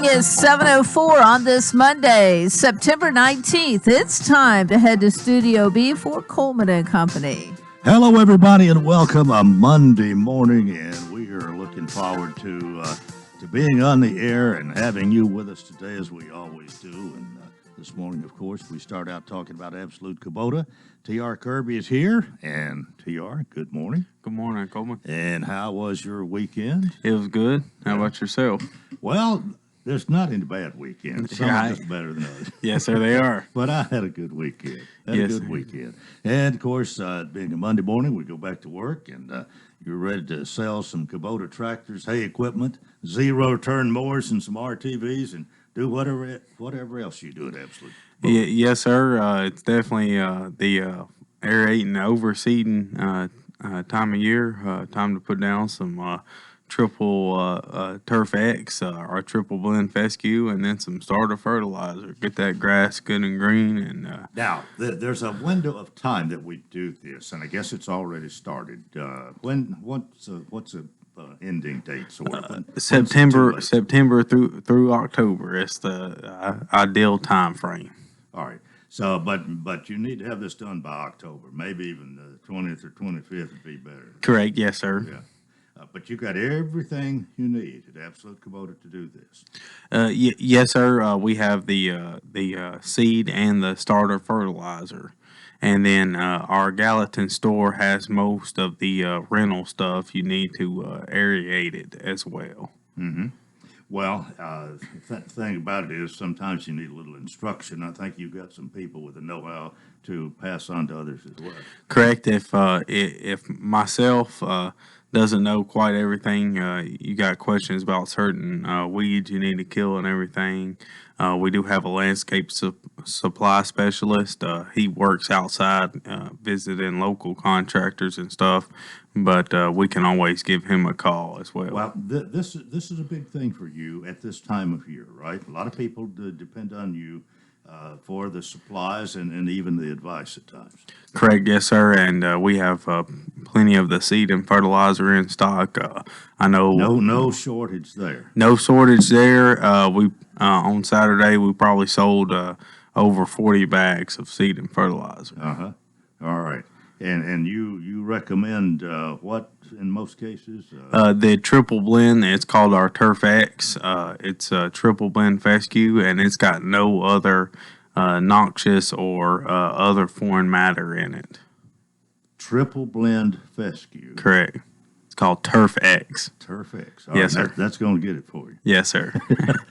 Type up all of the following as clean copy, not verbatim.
morning is 7:04 on this Monday, September 19th. It's time to head to Studio B for Coleman and Company. Hello, everybody, and welcome a Monday morning, and we are looking forward to being on the air and having you with us today, as we always do. And this morning, of course, we start out talking about Absolute Kubota. T.R. Kirby is here, and T.R., good morning. Good morning, Coleman. And how was your weekend? It was good. How about yourself? Well, there's not any bad weekends. Some are just better than others. Yes, sir, they are. But I had a good weekend. And, of course, being a Monday morning, we go back to work, and you're ready to sell some Kubota tractors, hay equipment, zero-turn mowers, and some RTVs, and do whatever else you do at Absolute. Yes, sir. It's definitely the aerating, overseeding time of year. Time to put down some triple Turf X or triple blend fescue, and then some starter fertilizer. Get that grass good and green. And now there's a window of time that we do this, and I guess it's already started. What's a ending date sort of? September through October. It's the ideal time frame. All right. So, but you need to have this done by October. Maybe even the 20th or 25th would be better. Correct. Yes, sir. Yeah. But you got everything you need at Absolute Kubota to do this. Yes, sir. We have the seed and the starter fertilizer, and then our Gallatin store has most of the rental stuff you need to aerate it as well. Mm-hmm. Well, the thing about it is sometimes you need a little instruction. I think you've got some people with the know-how to pass on to others as well. Correct. If myself doesn't know quite everything, you got questions about certain weeds you need to kill and everything, we do have a landscape supply specialist. He works outside, visiting local contractors and stuff, but we can always give him a call as well. Well, this is a big thing for you at this time of year, right? A lot of people depend on you for the supplies and even the advice at times. Correct, yes, sir. And we have plenty of the seed and fertilizer in stock. I know no shortage there. No shortage there. We on Saturday we probably sold over 40 bags of seed and fertilizer. All right. And you recommend what in most cases? The triple blend. It's called our Turf X. It's a triple blend fescue, and it's got no other noxious or other foreign matter in it. Triple blend fescue. Correct. It's called Turf X. Turf X. Yes, sir. That's going to get it for you. Yes, sir.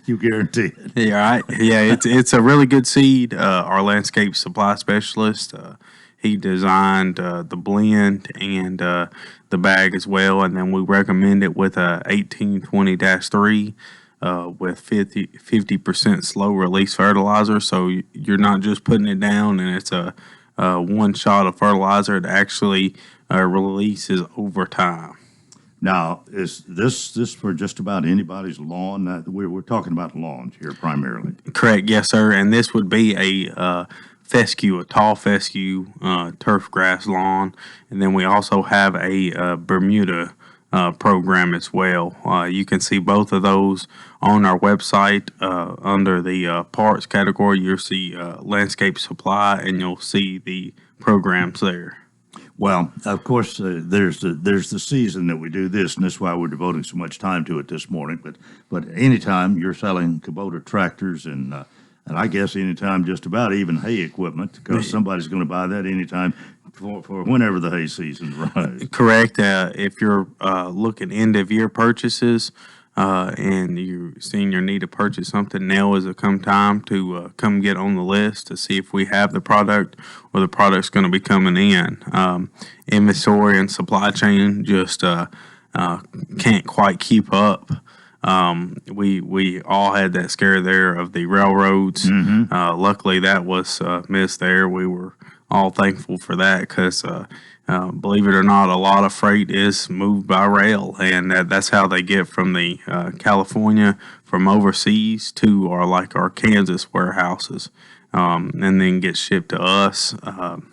You guarantee it. Yeah, right. Yeah, it's a really good seed. Our landscape supply specialist. He designed the blend and the bag as well, and then we recommend it with a 1820-3 with 50% slow release fertilizer. So you're not just putting it down and it's a one shot of fertilizer. It actually releases over time. Now, is this for just about anybody's lawn? We're talking about lawns here primarily. Correct, yes, sir. And this would be a fescue, a tall fescue turf grass lawn, and then we also have a Bermuda program as well. You can see both of those on our website under the parts category. You'll see landscape supply, and you'll see the programs there. Well, of course, there's the season that we do this, and that's why we're devoting so much time to it this morning. But anytime you're selling Kubota tractors and I guess anytime just about even hay equipment, because somebody's going to buy that anytime for whenever the hay season arrives. Correct. If you're looking end of year purchases and you're seeing your need to purchase something, now is a time to come get on the list to see if we have the product or the product's going to be coming in. Inventory and supply chain just can't quite keep up. We all had that scare there of the railroads. Mm-hmm. Luckily, that was missed there. We were all thankful for that because, believe it or not, a lot of freight is moved by rail, and that's how they get from the California, from overseas to our Kansas warehouses, and then get shipped to us.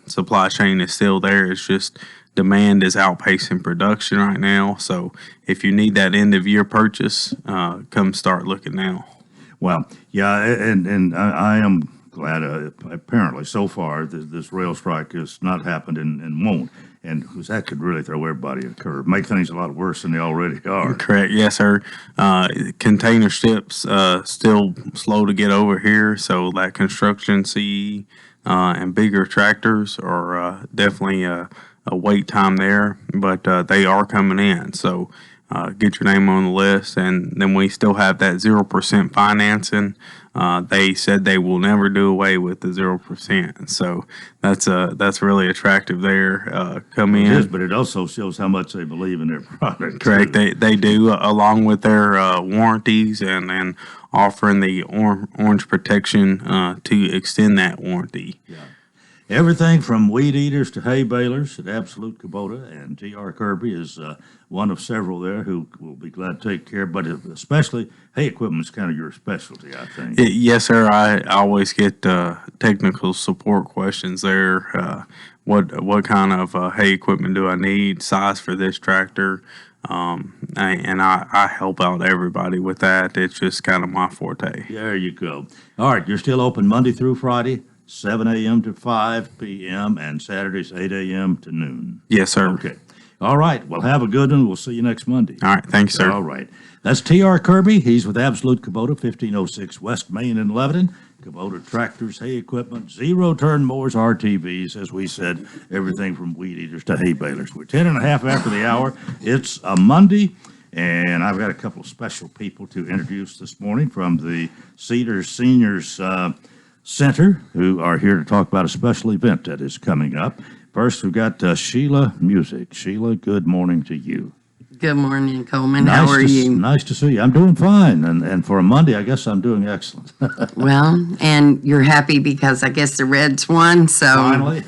Supply chain is still there. It's just demand is outpacing production right now. So if you need that end of year purchase, come start looking now. Well, yeah, and I am glad. Apparently, so far, this rail strike has not happened and won't, and 'cause that could really throw everybody a curve, make things a lot worse than they already are. Correct. Yes, sir. Container ships still slow to get over here, so that construction CE and bigger tractors are definitely a wait time there, but they are coming in. So get your name on the list, and then we still have that 0% financing. They said they will never do away with the 0%, so that's really attractive there. Come It in. is, but it also shows how much they believe in their product. Correct. too. They do along with their warranties and offering the orange protection to extend that warranty. Everything from weed eaters to hay balers at Absolute Kubota, and T.R. Kirby is one of several there who will be glad to take care. But especially hay equipment is kind of your specialty, I think. Yes, sir. I always get technical support questions there. What kind of hay equipment do I need? Size for this tractor? And I help out everybody with that. It's just kind of my forte. There you go. All right, you're still open Monday through Friday, 7 a.m. to 5 p.m., and Saturdays, 8 a.m. to noon. Yes, sir. Okay. All right. Well, have a good one. We'll see you next Monday. All right. Thank you, sir. All right. That's T.R. Kirby. He's with Absolute Kubota, 1506 West Main in Lebanon. Kubota tractors, hay equipment, zero-turn mowers, RTVs, as we said, everything from weed eaters to hay balers. We're 10 and a half after the hour. It's a Monday, and I've got a couple of special people to introduce this morning from the Cedars Seniors Center, who are here to talk about a special event that is coming up. First, we've got Sheila Music. Sheila, good morning to you. Good morning, Coleman. How are you? Nice to see you. I'm doing fine, and for a Monday, I guess I'm doing excellent. Well, and you're happy because I guess the Reds won, so Finally.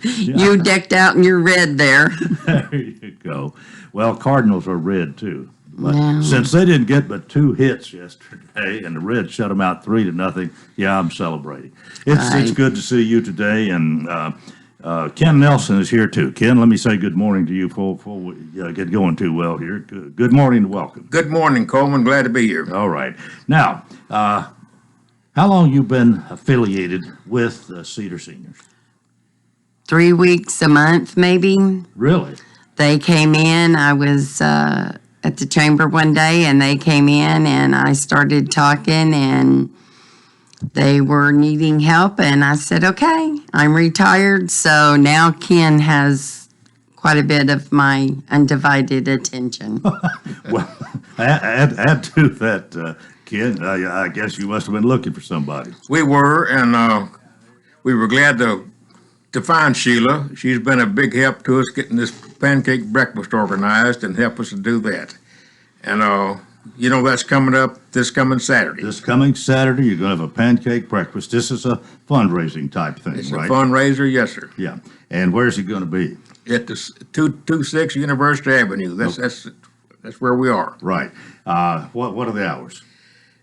you decked out in your red there. There you go. Well, Cardinals are red, too. But Yeah. since they didn't get but 2 hits yesterday, and the Reds shut them out 3-0, yeah, I'm celebrating. It's Right. good to see you today, and Ken Nelson is here too. Ken, let me say good morning to you before we get going too well here. Good morning and welcome. Good morning, Coleman. Glad to be here. All right. Now, how long you been affiliated with Cedar Seniors? 3 weeks a month, maybe. Really? They came in. I was at the chamber one day, and they came in, and I started talking, and they were needing help, and I said, okay, I'm retired, so now Ken has quite a bit of my undivided attention. Well, add to that, Ken, I guess you must have been looking for somebody. We were, and we were glad to find Sheila. She's been a big help to us getting this pancake breakfast organized and help us to do that. And, you know, that's coming up this coming Saturday. This coming Saturday, you're going to have a pancake breakfast. This is a fundraising type thing, It's right? a fundraiser, yes, sir. Yeah. And where's it going to be? At the 226 University Avenue. That's where we are. Right. What are the hours?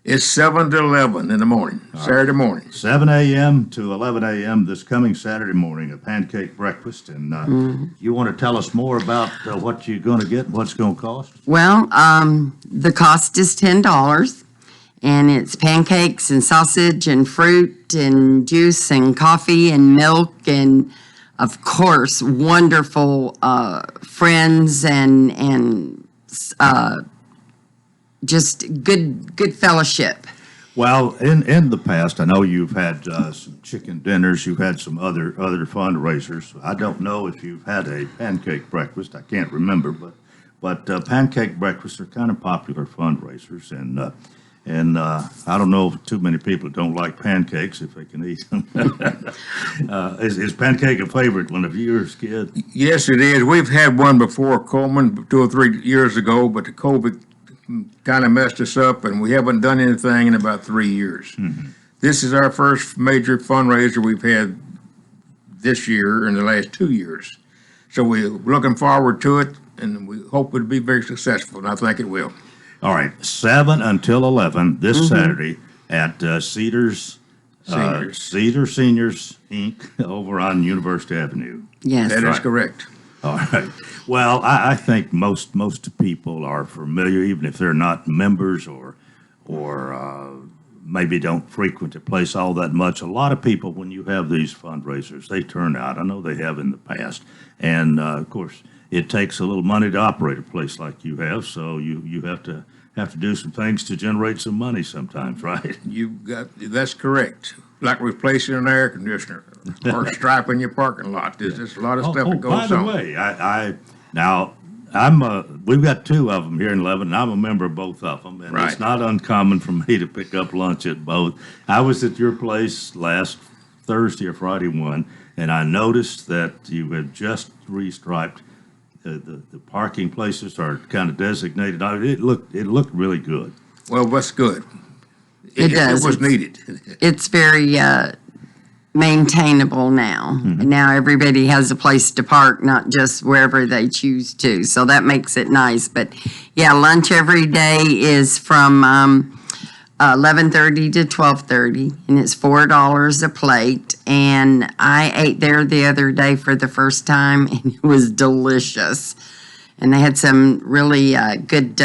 It's 7 to 11 in the morning, Saturday morning. 7 a.m. to 11 a.m. this coming Saturday morning, a pancake breakfast. And you want to tell us more about what you're going to get and what's going to cost? Well, the cost is $10, and it's pancakes and sausage and fruit and juice and coffee and milk and, of course, wonderful friends and just good fellowship. Well, in the past, I know you've had some chicken dinners, you've had some other fundraisers. I don't know if you've had a pancake breakfast. I can't remember, but pancake breakfasts are kind of popular fundraisers, and I don't know if too many people don't like pancakes if they can eat them. Is pancake a favorite one of yours, kid? Yes, it is. We've had one before, Coleman, 2 or 3 years ago, but the COVID kind of messed us up, and we haven't done anything in about 3 years. This is our first major fundraiser we've had this year in the last 2 years. So we're looking forward to it, and we hope it'll be very successful, and I think it will. All right, 7 until 11 this Saturday at Cedars Cedar Seniors Inc. over on University Avenue. Yes. That is correct. All right. Well, I think most people are familiar, even if they're not members or maybe don't frequent the place all that much. A lot of people, when you have these fundraisers, they turn out. I know they have in the past. And of course, it takes a little money to operate a place like you have. So you have to do some things to generate some money sometimes, right? That's correct. Like replacing an air conditioner or striping your parking lot. There's just a lot of stuff that goes on. By the way, we've got two of them here in Lebanon. I'm a member of both of them, and Right. it's not uncommon for me to pick up lunch at both. I was at your place last Thursday or Friday one, and I noticed that you had just restriped the parking places are kind of designated. It looked really good. Well, that's good. It does. It was needed. It's very maintainable now. And now everybody has a place to park, not just wherever they choose to. So that makes it nice. But yeah, lunch every day is from 11:30 to 12:30, and it's $4 a plate. And I ate there the other day for the first time, and it was delicious. And they had some really good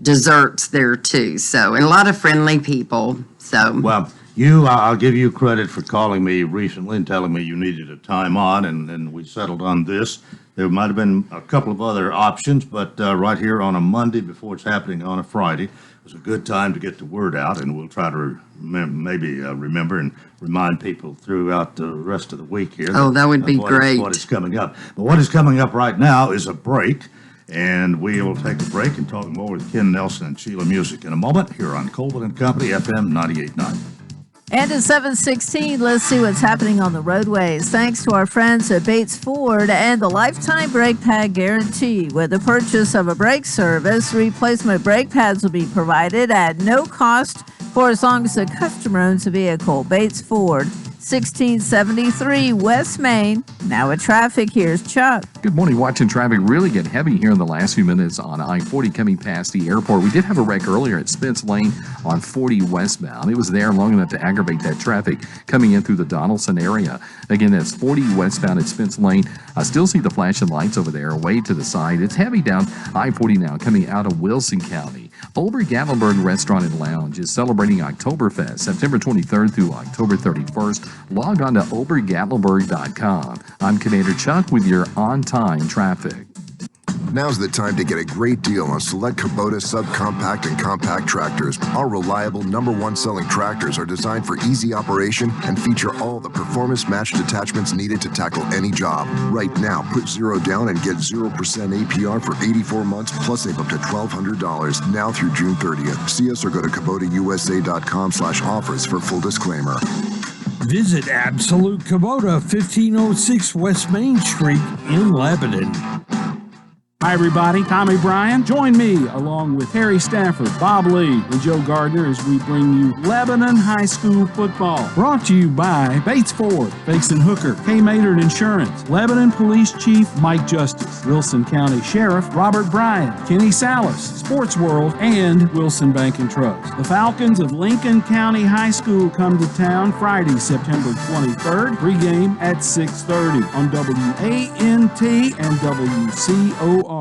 desserts there too. So, and a lot of friendly people. So, Well, I'll give you credit for calling me recently and telling me you needed a time on, and we settled on this. There might have been a couple of other options, but right here on a Monday before it's happening on a Friday was a good time to get the word out, and we'll try to remember and remind people throughout the rest of the week here. Oh, that would be great. What is coming up. But what is coming up right now is a break, and we will take a break and talk more with Ken Nelson and Sheila Music in a moment here on Coleman and Company, FM 98.9. And at 7:16, let's see what's happening on the roadways. Thanks to our friends at Bates Ford and the Lifetime Brake Pad Guarantee. With the purchase of a brake service, replacement brake pads will be provided at no cost for as long as the customer owns the vehicle. Bates Ford, 1673 West Main. Now with traffic, here's Chuck. Good morning. Watching traffic really get heavy here in the last few minutes on I-40 coming past the airport. We did have a wreck earlier at Spence Lane on 40 westbound. It was there long enough to aggravate that traffic coming in through the Donaldson area. Again, that's 40 westbound at Spence Lane. I still see the flashing lights over there way to the side. It's heavy down I-40 now coming out of Wilson County. Ober-Gatlinburg Restaurant and Lounge is celebrating Oktoberfest September 23rd through October 31st. Log on to obergatlinburg.com. I'm Commander Chuck with your on-time traffic. Now's the time to get a great deal on select Kubota subcompact and compact tractors. Our reliable #1 selling tractors are designed for easy operation and feature all the performance-matched attachments needed to tackle any job. Right now, put 0 down and get 0% APR for 84 months, plus save up to $1,200 now through June 30th. See us or go to KubotaUSA.com/offers for full disclaimer. Visit Absolute Kubota, 1506 West Main Street in Lebanon. Hi, everybody. Tommy Bryan. Join me, along with Harry Stafford, Bob Lee, and Joe Gardner, as we bring you Lebanon High School football. Brought to you by Bates Ford, Fakes and Hooker, K. Maynard Insurance, Lebanon Police Chief Mike Justice, Wilson County Sheriff Robert Bryan, Kenny Salas, Sports World, and Wilson Bank and Trust. The Falcons of Lincoln County High School come to town Friday, September 23rd. Pregame at 6:30 on WANT and WCOR.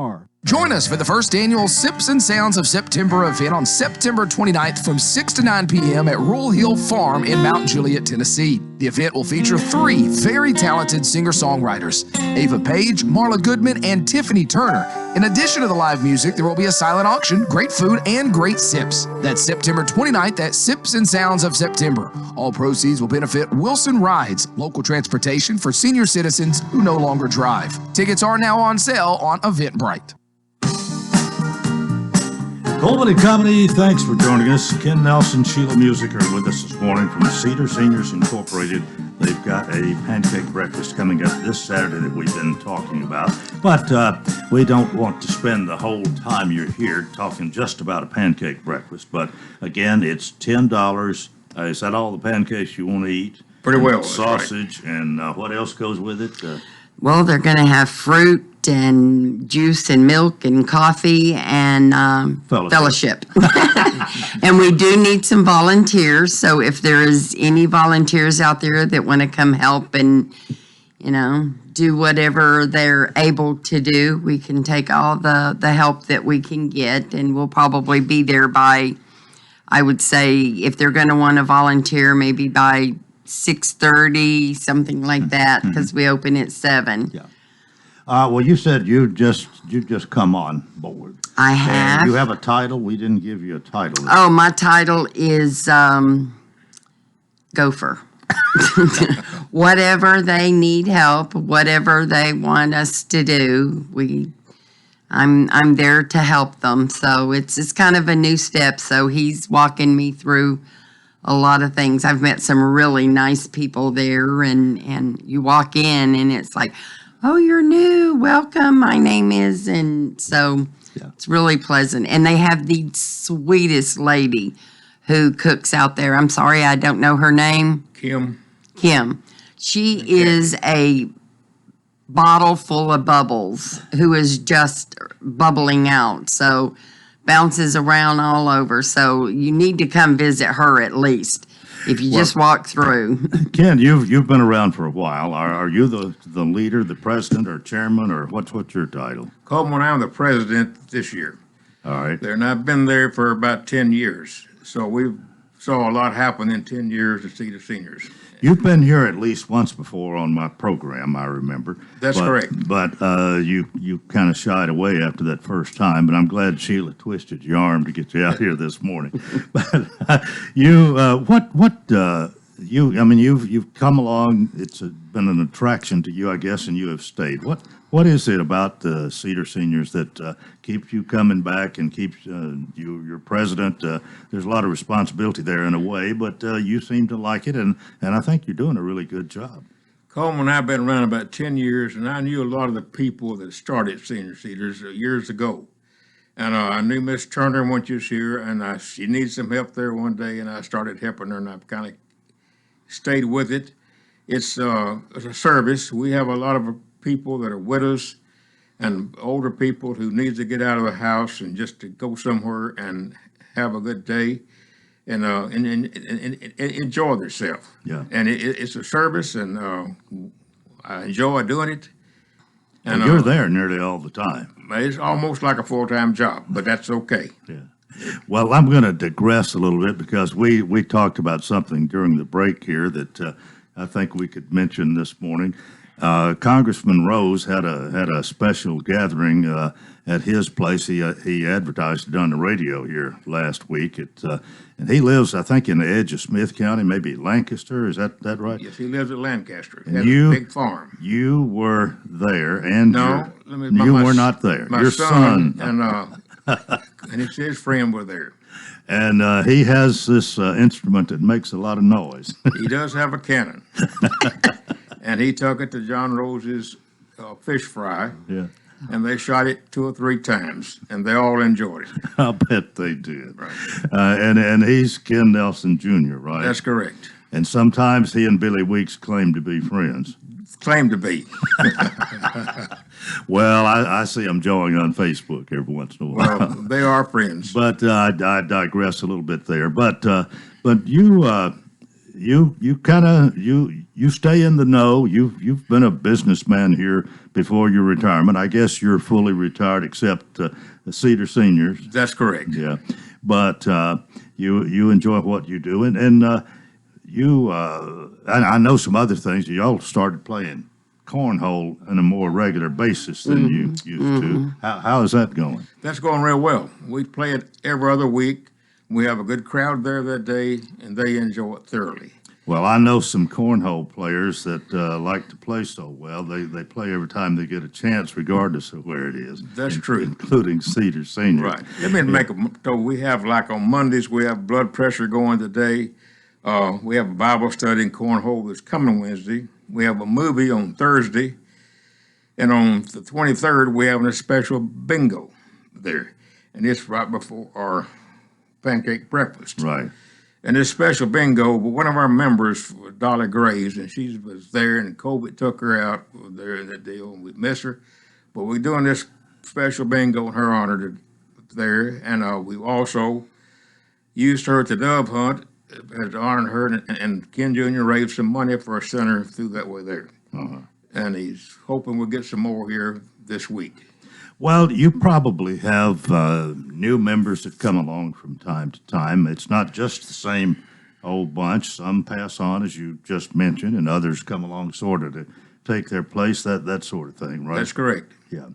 Join us for the first annual Sips and Sounds of September event on September 29th from 6 to 9 p.m. at Rural Hill Farm in Mount Juliet, Tennessee. The event will feature 3 very talented singer-songwriters, Ava Page, Marla Goodman, and Tiffany Turner. In addition to the live music, there will be a silent auction, great food, and great sips. That's September 29th at Sips and Sounds of September. All proceeds will benefit Wilson Rides, local transportation for senior citizens who no longer drive. Tickets are now on sale on Eventbrite. Coleman and Company, thanks for joining us. Ken Nelson, Sheila Music are with us this morning from Cedar Seniors Incorporated. They've got a pancake breakfast coming up this Saturday that we've been talking about. But we don't want to spend the whole time you're here talking just about a pancake breakfast. But again, it's $10. Is that all the pancakes you want to eat? Pretty well. Sausage, and what else goes with it? well, they're going to have fruit and juice and milk and coffee and fellowship. And we do need some volunteers. So if there is any volunteers out there that want to come help and, you know, do whatever they're able to do, we can take all the help that we can get. And we'll probably be there by I would say if they're going to want to volunteer, maybe by 6:30, something like that, because we open at 7. Yeah. Well, you said you just come on board. I And have. you have a title? We didn't give you a title. Oh, my title is Gopher. Whatever they need help, whatever they want us to do, I'm there to help them. So it's kind of a new step. So he's walking me through a lot of things. I've met some really nice people there, and you walk in and it's like, oh, you're new, welcome, my name is, and so it's really pleasant. And they have the sweetest lady who cooks out there. I'm sorry, I don't know her name. Kim. She is a bottle full of bubbles who is just bubbling out. So bounces around all over. So you need to come visit her at least if you just walk through. Ken, you've been around for a while. Are you the leader, the president, or chairman, or what's your title? Coleman, I'm the president this year. All right. There, and I've been there for about 10 years. So we saw a lot happen in 10 years to see the seniors. You've been here at least once before on my program, I remember. That's correct. But you kind of shied away after that first time, but I'm glad Sheila twisted your arm to get you out here this morning. But you've come along. It's been an attraction to you, I guess, and you have stayed. What is it about the Cedar Seniors that keeps you coming back and keeps your president? There's a lot of responsibility there in a way, but you seem to like it, and I think you're doing a really good job. Coleman and I have been around about 10 years, and I knew a lot of the people that started Senior Cedars years ago. And I knew Miss Turner when she was here, and she needed some help there one day, and I started helping her, and I've kind of stayed with it. It's a service. We have a lot of people that are widows and older people who need to get out of the house and just to go somewhere and have a good day and enjoy themselves. Yeah. And it's a service, and I enjoy doing it. And you're there nearly all the time. It's almost like a full-time job, but that's okay. Yeah. Well, I'm going to digress a little bit because we talked about something during the break here that I think we could mention this morning. Congressman Rose had a special gathering at his place. He advertised it on the radio here last week. And he lives, I think, in the edge of Smith County, maybe Lancaster. Is that right? Yes, he lives at Lancaster. He And has a big farm. You were there, and No, you were not there. My Your son and his friend were there. And he has this instrument that makes a lot of noise. He does have a cannon. And he took it to John Rose's fish fry. Yeah. And they shot it 2 or 3 times, and they all enjoyed it. I'll bet they did. Right. And he's Ken Nelson Jr., right? That's correct. And sometimes he and Billy Weeks claim to be friends. Claim to be. Well, I see them joining on Facebook every once in a while. Well, they are friends. But I digress a little bit there. But you stay in the know. You've been a businessman here before your retirement. I guess you're fully retired except the Cedar Seniors. That's correct. Yeah, but you enjoy what you do, and I know some other things. You all started playing cornhole on a more regular basis than you used to. How is that going? That's going real well. We play it every other week. We have a good crowd there that day, and they enjoy it thoroughly. Well, I know some cornhole players that like to play so well. They play every time they get a chance, regardless of where it is. That's true. Including Cedar Senior. Right. Let me make a so we have, like on Mondays, we have blood pressure going today. We have a Bible study in cornhole that's coming Wednesday. We have a movie on Thursday. And on the 23rd, we're having a special bingo there. And it's right before our pancake breakfast. Right. And this special bingo, one of our members, Dolly Graves, and she was there, and COVID took her out there in that deal, and we miss her. But we're doing this special bingo in her honor there, and we also used her to dove hunt to honor her, and Ken Jr. raised some money for a center through that way there. And he's hoping we'll get some more here this week. Well, you probably have new members that come along from time to time. It's not just the same old bunch. Some pass on, as you just mentioned, and others come along sort of to take their place, that sort of thing, right? That's correct. Yeah.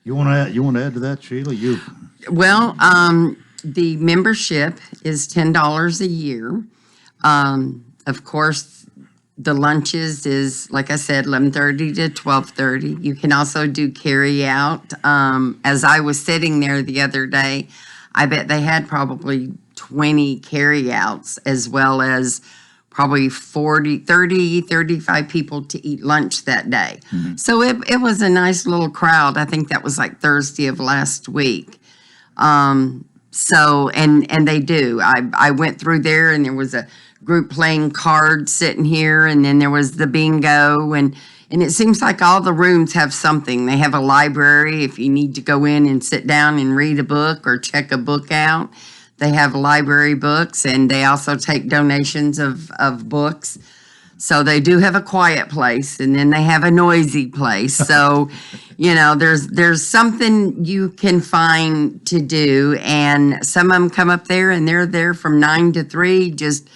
You want to add to that, Sheila? Well, the membership is $10 a year. Of course, the lunches is, like I said, 11:30 to 12:30. You can also do carry out. As I was sitting there the other day, I bet they had probably 20 carry outs, as well as probably 35 people to eat lunch that day. So it was a nice little crowd. I think that was like Thursday of last week. So, and they do. I went through there, and there was a group playing cards sitting here, and then there was the bingo, and it seems like all the rooms have something. They have a library if you need to go in and sit down and read a book or check a book out. They have library books, and they also take donations of books. So they do have a quiet place, and then they have a noisy place. So, there's something you can find to do, and some of them come up there, and they're there from 9 to 3, just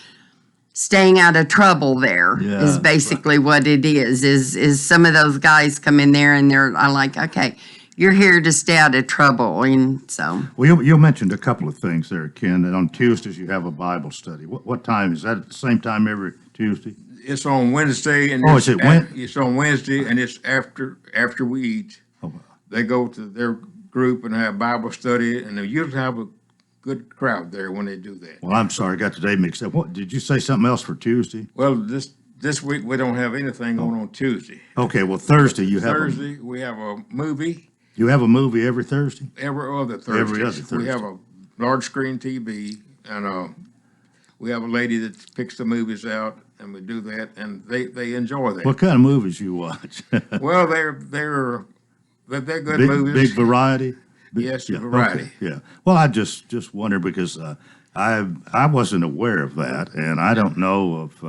staying out of trouble there is basically what it is some of those guys come in there, and I'm like, okay, you're here to stay out of trouble. And so. Well, you mentioned a couple of things there, Ken, that on Tuesdays you have a Bible study. What time? Is that at the same time every Tuesday? It's on Wednesday, and it's on Wednesday, and it's after we eat. Oh. They go to their group and have Bible study, and they usually have a good crowd there when they do that. Well, I'm sorry, I got today mixed up. What, did you say something else for Tuesday? Well, this week we don't have anything going on Tuesday. Okay, well, Thursday you have Thursday we have a movie. You have a movie every Thursday? Every other Thursday. Every other Thursday. We have a large screen TV, and we have a lady that picks the movies out, and we do that, and they enjoy that. What kind of movies you watch? Well, they're good big, movies. Big variety? Yes, variety. Okay, yeah. Well, I just wonder because I wasn't aware of that, and I don't know if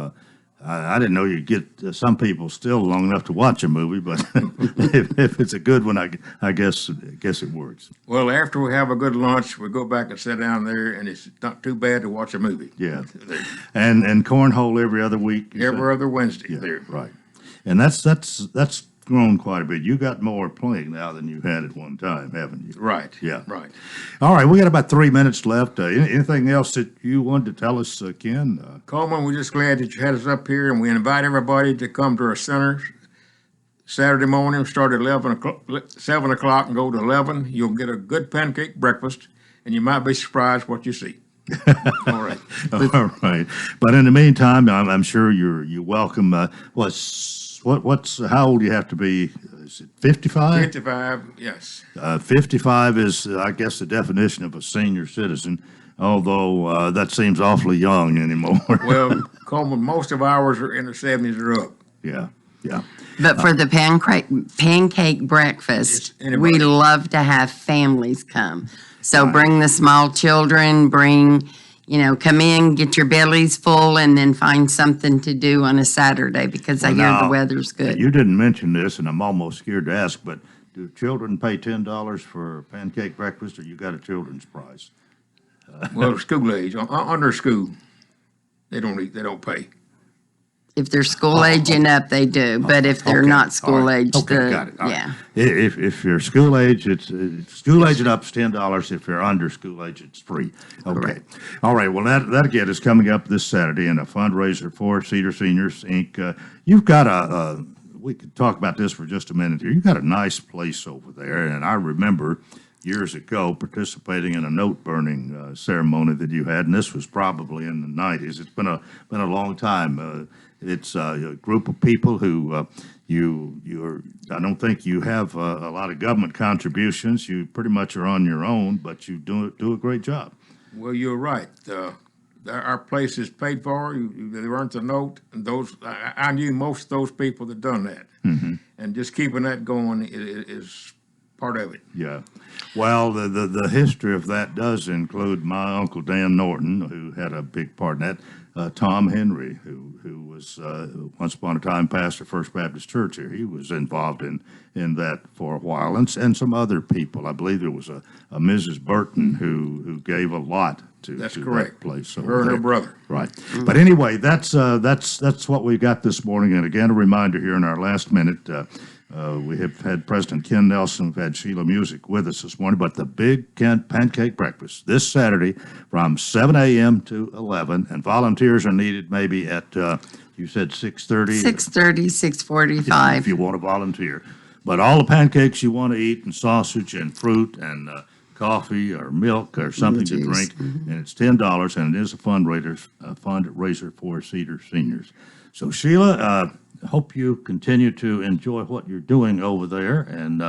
I didn't know you'd get some people still long enough to watch a movie, but if it's a good one, I guess it works. Well, after we have a good lunch, we go back and sit down there, and it's not too bad to watch a movie. Yeah, and cornhole every other week. Every other Wednesday. Yeah, there. right. And that's grown quite a bit. You got more playing now than you had at one time, haven't you? Right. Yeah. Right. All right, we got about 3 minutes left. Anything else that you wanted to tell us, Ken? Coleman, we're just glad that you had us up here, and we invite everybody to come to our center Saturday morning. Start at 7 o'clock and go to 11. You'll get a good pancake breakfast, and you might be surprised what you see. All right. All right. But in the meantime, I'm sure you're welcome. How old do you have to be? Is it 55? 55, yes. 55 is, I guess, the definition of a senior citizen, although that seems awfully young anymore. Well, Coleman, most of ours are in the 70s or up. Yeah, yeah. But for the pancake breakfast, we love to have families come. So bring the small children, come in, get your bellies full, and then find something to do on a Saturday because I hear the weather's good. You didn't mention this, and I'm almost scared to ask, but do children pay $10 for pancake breakfast, or you got a children's price? Well, school age, under school, they don't pay. If they're school age and up, they do. But if they're not school age, got it. Yeah. If you're school age, it's school age and up is $10. If you're under school age, it's free. Okay. Correct. All right. Well, that again is coming up this Saturday in a fundraiser for Cedar Seniors Inc. You've got we could talk about this for just a minute here. You've got a nice place over there, and I remember years ago participating in a note burning ceremony that you had, and this was probably in the 90s. It's been a long time. It's a group of people who I don't think you have a lot of government contributions. You pretty much are on your own, but you do a great job. Well, you're right. Our place is paid for. They earned the note, and I knew most of those people that done that. Mm-hmm. And just keeping that going is part of it. Yeah. Well, the history of that does include my Uncle Dan Norton, who had a big part in that. Tom Henry, who was once upon a time pastor First Baptist Church here. He was involved in that for a while, and some other people. I believe there was a Mrs. Burton who gave a lot to correct. That place. Her and her brother. Right. But anyway, that's what we got this morning. And again, a reminder here in our last minute. We have had President Ken Nelson, we've had Sheila Music with us this morning, but the big Kent Pancake Breakfast this Saturday from 7 a.m. to 11, and volunteers are needed maybe at, you said 6:30? 6:30, 6:45. If you want to volunteer. But all the pancakes you want to eat, and sausage and fruit and coffee or milk or something to drink, and it's $10, and it is a fundraiser for Cedar seniors. So Sheila, hope you continue to enjoy what you're doing over there. And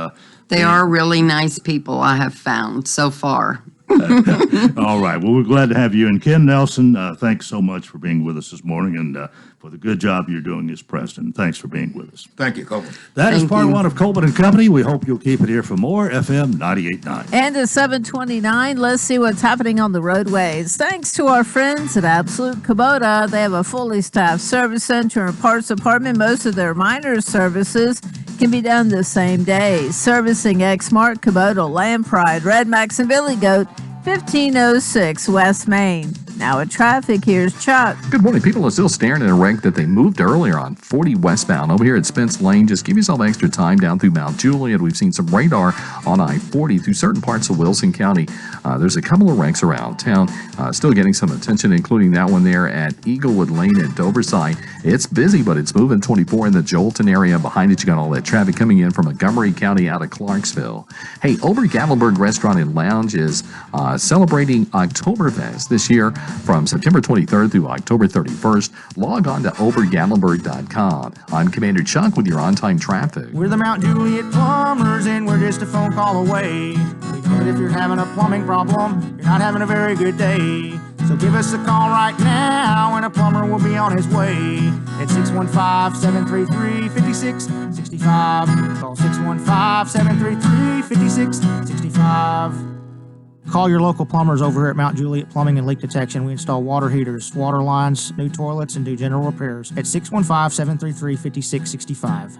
They are really nice people, I have found so far. all right. Well, we're glad to have you. And Ken Nelson, thanks so much for being with us this morning and for the good job you're doing as president. Thanks for being with us. Thank you, Coleman. That is Thank part you. one of Coleman and Company. We hope you'll keep it here for more. FM 98.9. And at 7:29, let's see what's happening on the roadways. Thanks to our friends at Absolute Kubota, they have a fully staffed service center and parts department. Most of their minor services can be done the same day. Servicing Exmark, Kubota, Land Pride, Red Max, and Billy Goat, 1506 West Main. Now at traffic, here's Chuck. Good morning. People are still staring at a wreck that they moved earlier on 40 westbound over here at Spence Lane. Just give yourself extra time down through Mount Juliet. We've seen some radar on I-40 through certain parts of Wilson County. There's a couple of wrecks around town still getting some attention, including that one there at Eaglewood Lane at Doverside. It's busy, but it's moving 24 in the Jolton area. Behind it, you got all that traffic coming in from Montgomery County out of Clarksville. Hey, Ober-Gatlinburg Restaurant and Lounge is celebrating Oktoberfest this year from September 23rd through October 31st. Log on to obergatlinburg.com. I'm Commander Chuck with your on-time traffic. We're the Mount Juliet Plumbers, and we're just a phone call away. We know that if you're having a plumbing problem, you're not having a very good day. So give us a call right now, and a plumber will be on his way. At 615-733-5665. Call 615-733-5665. Call your local plumbers over here at Mount Juliet Plumbing and Leak Detection. We install water heaters, water lines, new toilets, and do general repairs at 615-733-5665.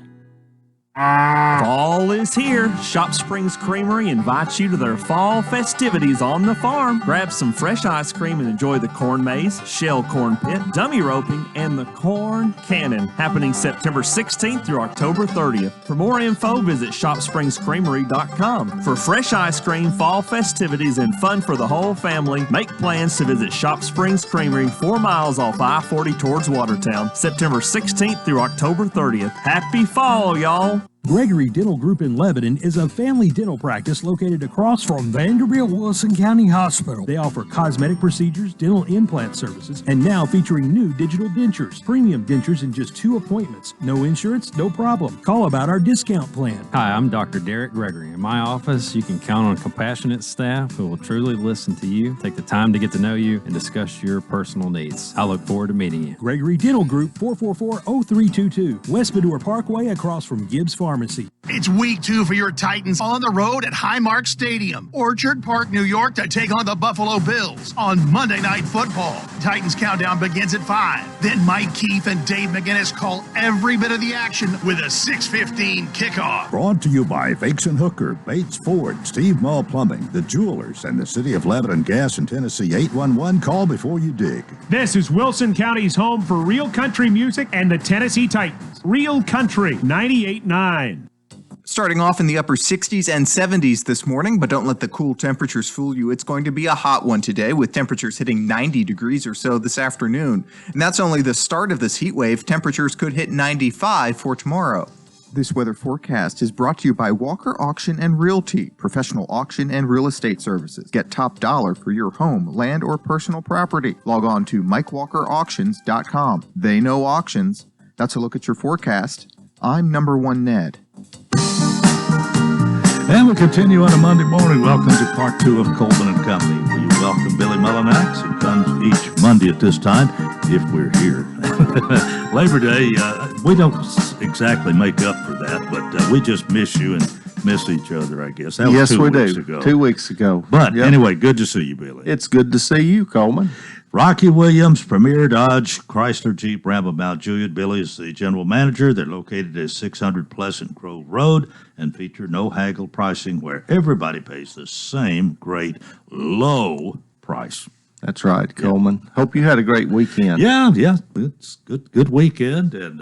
Fall is here. Shop Springs Creamery invites you to their fall festivities on the farm. Grab some fresh ice cream and enjoy the corn maze, shell corn pit, dummy roping, and the corn cannon, happening September 16th through October 30th. For more info, visit shopspringscreamery.com. For fresh ice cream, fall festivities, and fun for the whole family, make plans to visit Shop Springs Creamery 4 miles off I-40 towards Watertown, September 16th through October 30th. Happy fall, y'all! Gregory Dental Group in Lebanon is a family dental practice located across from Vanderbilt Wilson County Hospital. They offer cosmetic procedures, dental implant services, and now featuring new digital dentures. Premium dentures in just 2 appointments. No insurance, no problem. Call about our discount plan. Hi, I'm Dr. Derek Gregory. In my office, you can count on compassionate staff who will truly listen to you, take the time to get to know you, and discuss your personal needs. I look forward to meeting you. Gregory Dental Group, 444-0322, West Medore Parkway across from Gibbs Pharmacy. It's week 2 for your Titans on the road at Highmark Stadium, Orchard Park, New York, to take on the Buffalo Bills on Monday Night Football. Titans countdown begins at 5. Then Mike Keefe and Dave McGinnis call every bit of the action with a 6:15 kickoff. Brought to you by Fakes and Hooker, Bates Ford, Steve Mall Plumbing, The Jewelers, and the City of Lebanon Gas in Tennessee. 811, call before you dig. This is Wilson County's home for real country music and the Tennessee Titans. Real Country 98.9. Starting off in the upper 60s and 70s this morning, but don't let the cool temperatures fool you. It's going to be a hot one today, with temperatures hitting 90 degrees or so this afternoon. And that's only the start of this heat wave. Temperatures could hit 95 for tomorrow. This weather forecast is brought to you by Walker Auction and Realty, professional auction and real estate services. Get top dollar for your home, land, or personal property. Log on to MikeWalkerAuctions.com. They know auctions. That's a look at your forecast. I'm number 1 Ned. And we continue on a Monday morning. Welcome to part 2 of Coleman and Company. We welcome Billy Mullinax, who comes each Monday at this time, if we're here. Labor Day, we don't exactly make up for that, but we just miss you, and miss each other, I guess. That was Yes, 2 we weeks do. ago. 2 weeks ago. But Yep. anyway, good to see you, Billy. It's good to see you, Coleman. Rocky Williams, Premier Dodge, Chrysler, Jeep, Ram of Mount Juliet. Billy is the general manager. They're located at 600 Pleasant Grove Road and feature no haggle pricing where everybody pays the same great low price. That's right, Coleman. Hope you had a great weekend. Yeah, it's good weekend, and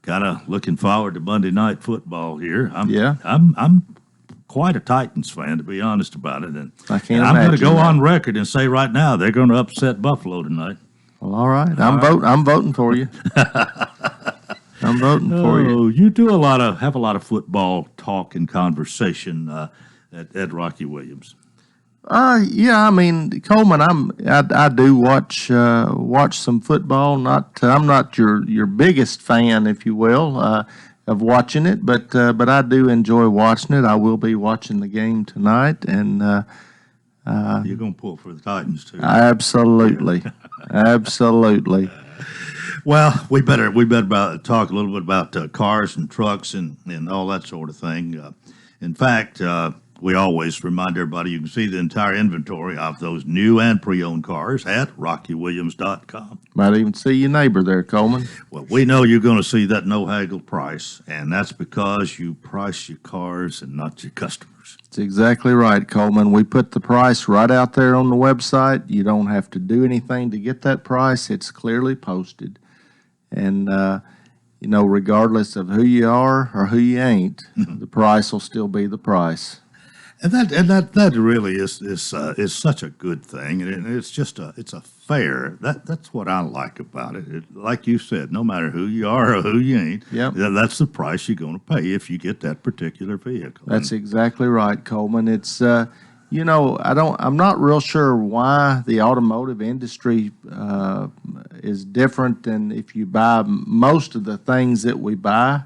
kind of looking forward to Monday night football here. I'm quite a Titans fan, to be honest about it, and I can't I'm going to imagine go that. on record and say right now they're going to upset Buffalo tonight. Well, all right. I'm voting for you. I'm voting for you. Oh, you do have a lot of football talk and conversation at Rocky Williams. Yeah, I mean, Coleman, I do watch some football. I'm not your biggest fan, if you will, of watching it, but I do enjoy watching it. I will be watching the game tonight, and you're going to pull for the Titans too. Absolutely, absolutely. Well, we better talk a little bit about cars and trucks and all that sort of thing. In fact, we always remind everybody you can see the entire inventory of those new and pre-owned cars at RockyWilliams.com. Might even see your neighbor there, Coleman. Well, we know you're going to see that no haggle price, and that's because you price your cars and not your customers. That's exactly right, Coleman. We put the price right out there on the website. You don't have to do anything to get that price. It's clearly posted. And, regardless of who you are or who you ain't, the price will still be the price. And that really is such a good thing, and it's a fair. That's what I like about it. Like you said, no matter who you are or who you ain't, that's the price you're going to pay if you get that particular vehicle. That's exactly right, Coleman. It's I'm not real sure why the automotive industry is different than if you buy most of the things that we buy.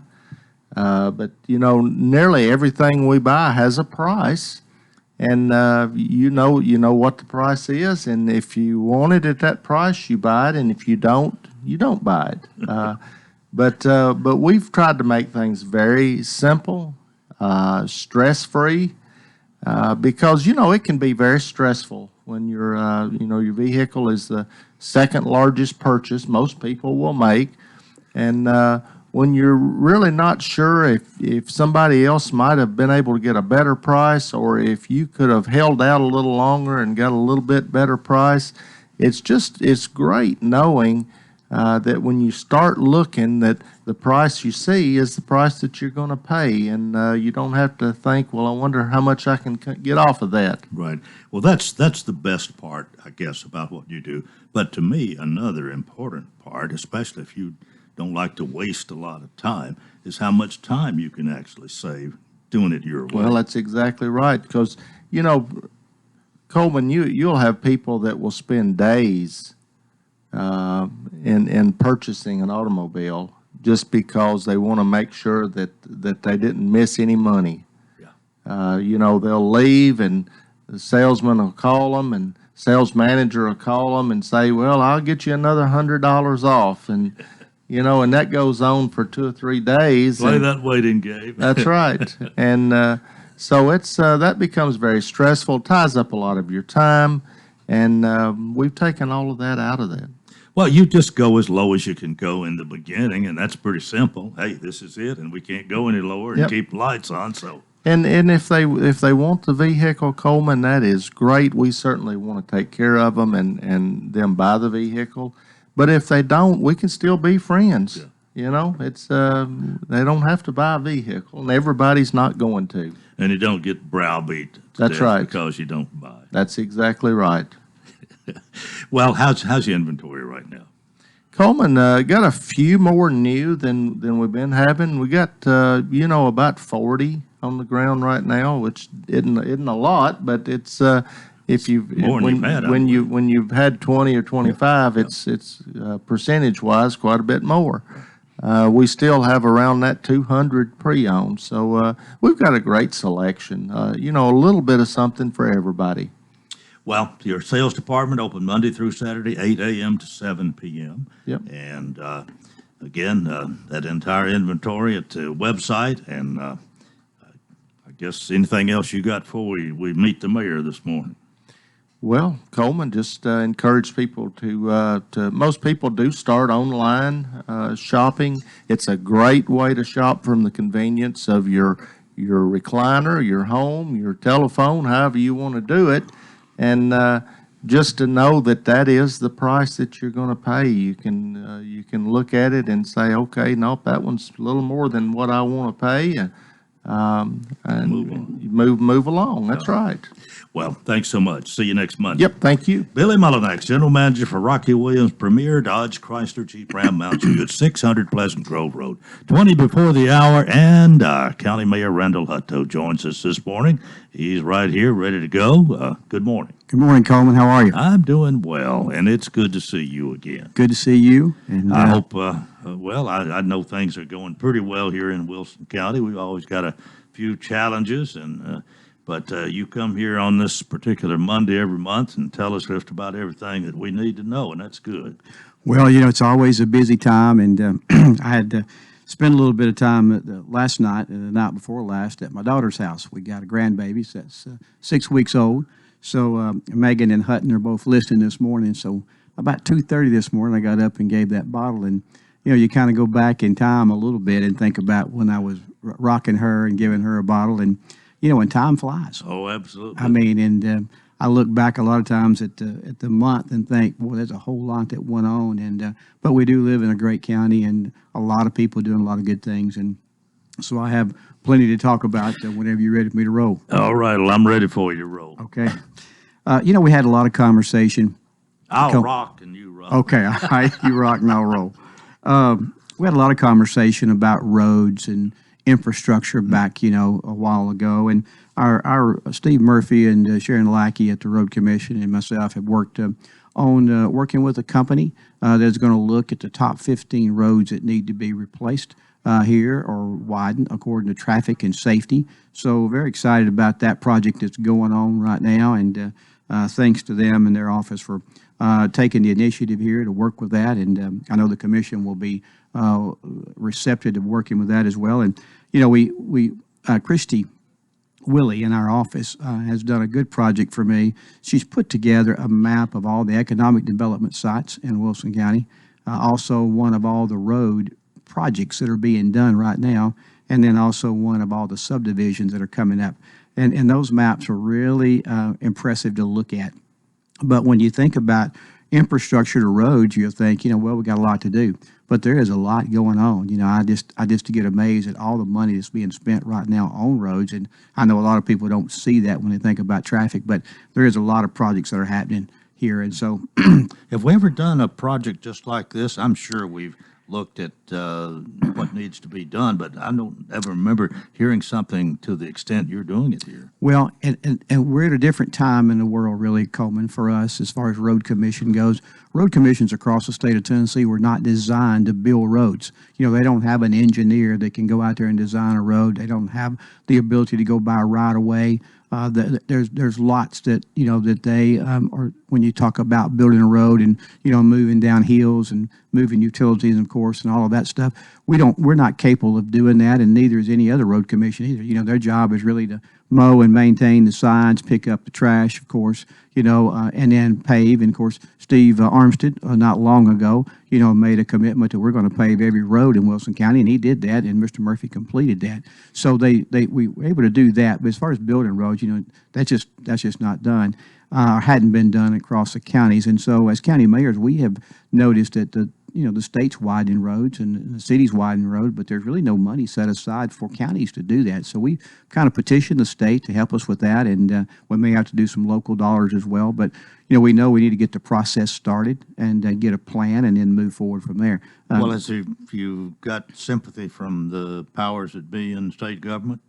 But nearly everything we buy has a price, and you know what the price is. And if you want it at that price, you buy it, and if you don't buy it. But we've tried to make things very simple, stress-free, because it can be very stressful when your vehicle is the second largest purchase most people will make, and when you're really not sure if somebody else might have been able to get a better price, or if you could have held out a little longer and got a little bit better price, it's great knowing that when you start looking, that the price you see is the price that you're going to pay, and you don't have to think, well, I wonder how much I can get off of that. Right. Well, that's the best part, I guess, about what you do. But to me, another important part, especially if you don't like to waste a lot of time, is how much time you can actually save doing it your way. Well, that's exactly right, because Coleman, you'll have people that will spend days in purchasing an automobile just because they want to make sure that they didn't miss any money. Yeah. They'll leave, and the salesman will call them, and sales manager will call them and say, well, I'll get you another $100 off, and and that goes on for 2 or 3 days. Play that waiting game. That's right. And so it's that becomes very stressful, ties up a lot of your time, and we've taken all of that out of that. Well, you just go as low as you can go in the beginning, and that's pretty simple. Hey, this is it, and we can't go any lower and keep the lights on. So. And if they want the vehicle, Coleman, that is great. We certainly want to take care of them and them buy the vehicle. But if they don't, we can still be friends. Yeah. It's they don't have to buy a vehicle, and everybody's not going to. And you don't get browbeat. That's right. Because you don't buy. That's exactly right. Well, how's your inventory right now? Coleman, got a few more new than we've been having. We got about 40 on the ground right now, which isn't a lot, but it's if you when you've had 20 or 25, it's percentage wise quite a bit more. We still have around that 200 pre-owned, so we've got a great selection. A little bit of something for everybody. Well, your sales department open Monday through Saturday, 8 a.m. to 7 p.m. Yep. And again, that entire inventory at the website, and I guess anything else you got before we meet the mayor this morning? Well, Coleman, just encourage people to. Most people do start online shopping. It's a great way to shop from the convenience of your recliner, your home, your telephone, however you want to do it, and just to know that is the price that you're going to pay. You can look at it and say, okay, nope, that one's a little more than what I want to pay, and move along. That's right. Well, thanks so much. See you next Monday. Yep, thank you. Billy Mullinax, General Manager for Rocky Williams Premier Dodge Chrysler Jeep Ram Mount Juliet, 600 Pleasant Grove Road. 20 before the hour, and County Mayor Randall Hutto joins us this morning. He's right here, ready to go. Good morning. Good morning, Coleman. How are you? I'm doing well, and it's good to see you again. Good to see you. And I hope, I know things are going pretty well here in Wilson County. We've always got a few challenges, but you come here on this particular Monday every month and tell us just about everything that we need to know, and that's good. Well, it's always a busy time, and I had to spend a little bit of time last night and the night before last at my daughter's house. We got a grandbaby that's 6 weeks old. So Megan and Hutton are both listening this morning. So about 2:30 this morning, I got up and gave that bottle. And, you kind of go back in time a little bit and think about when I was rocking her and giving her a bottle. And, and time flies. Oh, absolutely. I mean, and I look back a lot of times at the month and think, boy, there's a whole lot that went on. And but we do live in a great county and a lot of people doing a lot of good things. And so I have plenty to talk about whenever you're ready for me to roll. All right. Well, I'm ready for you to roll. Okay. We had a lot of conversation. I'll rock and you roll. Okay. All right. You rock and I'll roll. We had a lot of conversation about roads and infrastructure back, a while ago. And our Steve Murphy and Sharon Lackey at the Road Commission and myself have worked on working with a company that's going to look at the top 15 roads that need to be replaced here or widened according to traffic and safety. So very excited about that project that's going on right now. And thanks to them and their office for taking the initiative here to work with that. And I know the commission will be receptive to working with that as well. And, Christy Willie in our office has done a good project for me. She's put together a map of all the economic development sites in Wilson County, also one of all the road projects that are being done right now, and then also one of all the subdivisions that are coming up. And those maps are really impressive to look at. But when you think about infrastructure to roads, you'll think, well, we got a lot to do. But there is a lot going on. I just get amazed at all the money that's being spent right now on roads. And I know a lot of people don't see that when they think about traffic, but there is a lot of projects that are happening here. And so have we ever done a project just like this? I'm sure we've looked at what needs to be done, but I don't ever remember hearing something to the extent you're doing it here. Well, and we're at a different time in the world, really, Coleman, for us as far as road commission goes. Road commissions across the state of Tennessee were not designed to build roads. They don't have an engineer that can go out there and design a road. They don't have the ability to go by right away. There's lots that that they or when you talk about building a road and moving down hills and moving utilities, of course, and all of that stuff. We're not capable of doing that, and neither is any other road commission either. Their job is really to mow and maintain the signs, pick up the trash, of course, and then pave. And of course, Steve Armstead not long ago, made a commitment that we're going to pave every road in Wilson County, and he did that, and Mr. Murphy completed that. So we were able to do that. But as far as building roads, that's just not done. Hadn't been done across the counties. And so as county mayors, we have noticed that the state's widening roads and the city's widening roads, but there's really no money set aside for counties to do that. So we kind of petitioned the state to help us with that, and we may have to do some local dollars as well. But we know we need to get the process started and get a plan and then move forward from there. Well, as you've got sympathy from the powers that be in state government,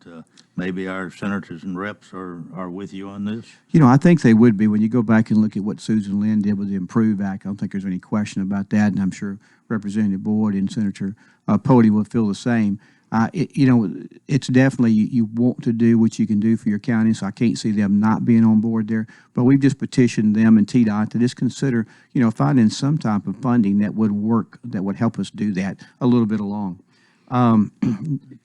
maybe our senators and reps are with you on this? I think they would be. When you go back and look at what Susan Lynn did with the Improve Act, I don't think there's any question about that, and I'm sure Representative Boyd and Senator Pody will feel the same. It's definitely you want to do what you can do for your county, so I can't see them not being on board there. But we've just petitioned them and TDOT to just consider, finding some type of funding that would work, that would help us do that a little bit along. Of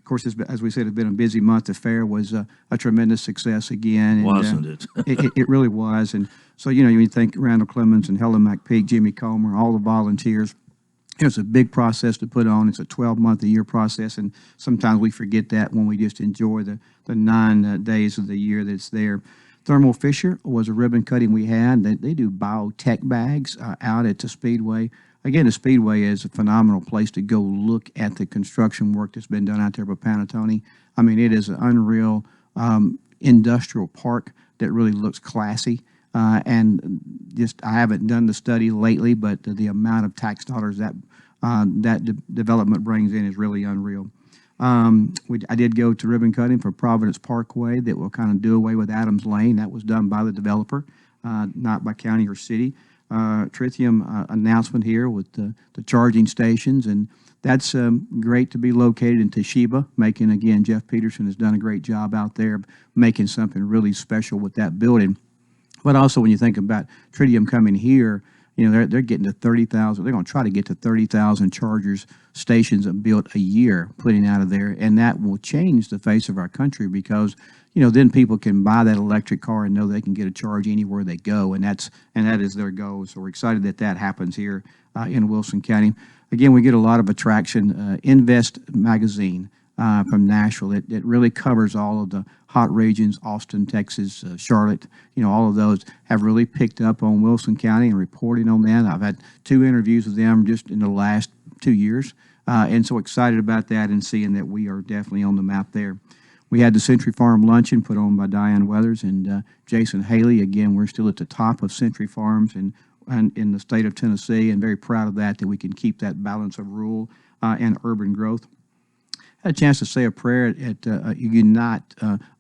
course, as we said, it's been a busy month. The fair was a tremendous success again. And, Wasn't it? it really was. And so, you think Randall Clemens and Helen McPeak, Jimmy Coleman, all the volunteers. It's a big process to put on. It's a 12-month-a-year process, and sometimes we forget that when we just enjoy the 9 days of the year that's there. Thermo Fisher was a ribbon cutting we had. They do biotech bags out at the Speedway. Again, the Speedway is a phenomenal place to go look at the construction work that's been done out there by Panettone. I mean, it is an unreal industrial park that really looks classy. And just, I haven't done the study lately, but the amount of tax dollars that development brings in is really unreal. I did go to ribbon cutting for Providence Parkway that will kind of do away with Adams Lane. That was done by the developer, not by county or city. Tritium announcement here with the charging stations, and that's great to be located in Toshiba, making, again, Jeff Peterson has done a great job out there making something really special with that building. But also when you think about Tritium coming here, they're getting to 30,000. They're going to try to get to 30,000 chargers stations built a year, putting out of there, and that will change the face of our country because then people can buy that electric car and know they can get a charge anywhere they go, and that is their goal. So we're excited that happens here in Wilson County. Again, we get a lot of attraction. Invest magazine from Nashville. It really covers all of the hot regions, Austin, Texas, Charlotte, all of those have really picked up on Wilson County and reporting on that. I've had 2 interviews with them just in the last 2 years, and so excited about that and seeing that we are definitely on the map there. We had the Century Farm Luncheon put on by Diane Weathers and Jason Haley. Again, we're still at the top of Century Farms and in the state of Tennessee, and very proud of that we can keep that balance of rural and urban growth. Had a chance to say a prayer at a Unite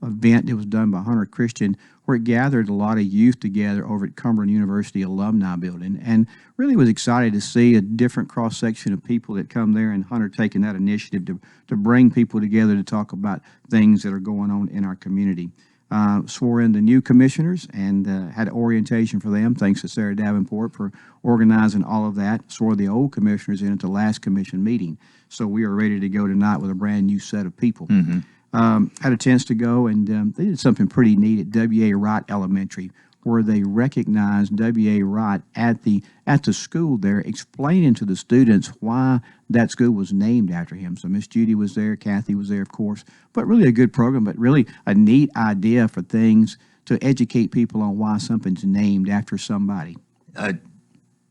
event that was done by Hunter Christian, where it gathered a lot of youth together over at Cumberland University Alumni Building, and really was excited to see a different cross-section of people that come there, and Hunter taking that initiative to bring people together to talk about things that are going on in our community. Swore in the new commissioners and had orientation for them. Thanks to Sarah Davenport for organizing all of that. Swore the old commissioners in at the last commission meeting. So we are ready to go tonight with a brand new set of people. Had a chance to go, and they did something pretty neat at W.A. Wright Elementary, where they recognized W.A. Wright at the school there, explaining to the students why that school was named after him. So Miss Judy was there, Kathy was there, of course, but really a good program, but really a neat idea for things to educate people on why something's named after somebody.